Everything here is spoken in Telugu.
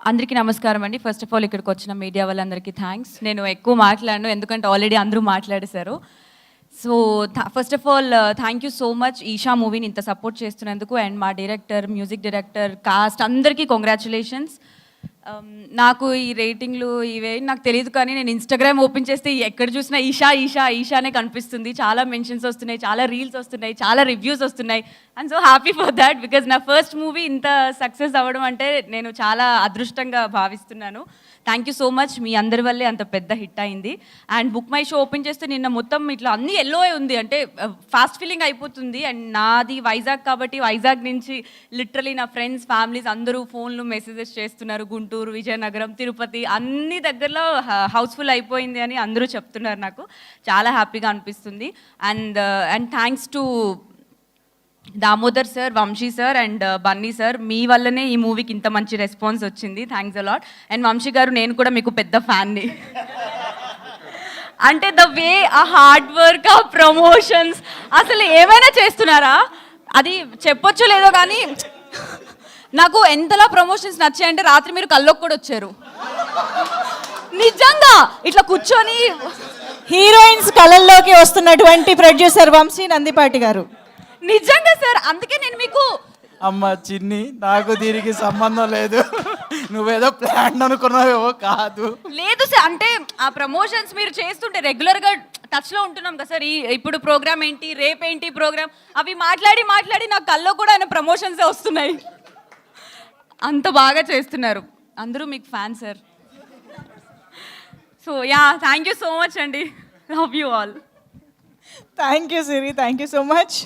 అందరికీ నమస్కారం అండి. ఫస్ట్ ఆఫ్ ఆల్ ఇక్కడికి వచ్చిన మీడియా వాళ్ళందరికీ థ్యాంక్స్. నేను ఎక్కువ మాట్లాడను ఎందుకంటే ఆల్రెడీ అందరూ మాట్లాడేశారు. So first of all thank you so much Eesha మూవీని ఇంత సపోర్ట్ చేస్తున్నందుకు అండ్ మా డైరెక్టర్, మ్యూజిక్ డైరెక్టర్, కాస్ట్ అందరికీ కంగ్రాచులేషన్స్. నాకు ఈ రేటింగ్లు ఇవే నాకు తెలియదు కానీ నేను ఇన్స్టాగ్రామ్ ఓపెన్ చేస్తే ఎక్కడ చూసినా ఈషా ఈషా ఈషానే కనిపిస్తుంది. చాలా మెన్షన్స్ వస్తున్నాయి, చాలా రీల్స్ వస్తున్నాయి, చాలా రివ్యూస్ వస్తున్నాయి. I'm so happy for that because నా ఫస్ట్ మూవీ ఇంత సక్సెస్ అవ్వడం అంటే నేను చాలా అదృష్టంగా భావిస్తున్నాను. Thank you so much. మీ అందరి వల్లే అంత పెద్ద హిట్ అయింది. And book my show open చేస్తే నిన్న మొత్తం ఇట్లా అన్నీ ఎల్లో ఉంది, అంటే ఫాస్ట్ ఫీలింగ్ అయిపోతుంది. అండ్ నాది వైజాగ్ కాబట్టి వైజాగ్ నుంచి లిటరలీ నా ఫ్రెండ్స్, ఫ్యామిలీస్ అందరూ ఫోన్లు మెసేజెస్ చేస్తున్నారు. గుంటూరు, విజయనగరం, తిరుపతి అన్ని దగ్గరలో హౌస్ఫుల్ అయిపోయింది అని అందరూ చెప్తున్నారు. నాకు చాలా హ్యాపీగా అనిపిస్తుంది. And thanks to Damodar sir, Vamsi sir and Bunny sir, మీ వల్లనే ఈ మూవీకి ఇంత మంచి రెస్పాన్స్ వచ్చింది. Thanks a lot. అండ్ వంశీ గారు, నేను కూడా మీకు పెద్ద ఫ్యాన్ని. అంటే ద వే ఆ హార్డ్ వర్క్, ఆ ప్రమోషన్స్, అసలు ఏమైనా చేస్తున్నారా అది చెప్పొచ్చు లేదో కానీ నాకు ఎంతలా ప్రమోషన్స్ నచ్చాయంటే రాత్రి మీరు కల్లోకి కూడా వచ్చారు. నిజంగా ఇట్లా కూర్చొని హీరోయిన్స్ కళల్లోకి వస్తున్నటువంటి ప్రొడ్యూసర్ వంశీ నందిపాటి గారు. నిజంగా సార్, అందుకే నేను మీకు అమ్మ చిన్ని, నాకు దీనికి సంబంధం లేదు, నువ్వేదో ప్లాన్ అనుకున్నావేవో కాదు. లేదు సార్, అంటే ఆ ప్రమోషన్స్ మీరు చేస్తుంటే రెగ్యులర్గా టచ్లో ఉంటున్నాం కదా సార్. ఇప్పుడు ప్రోగ్రామ్ ఏంటి, రేపేంటి ప్రోగ్రామ్, అవి మాట్లాడి మాట్లాడి నాకు కల్లో కూడా ఆయన ప్రమోషన్సే వస్తున్నాయి. అంత బాగా చేస్తున్నారు. అందరూ మీకు fan sir. So yeah, thank you so much అండి. Love you all. Thank you Siri, thank you so much.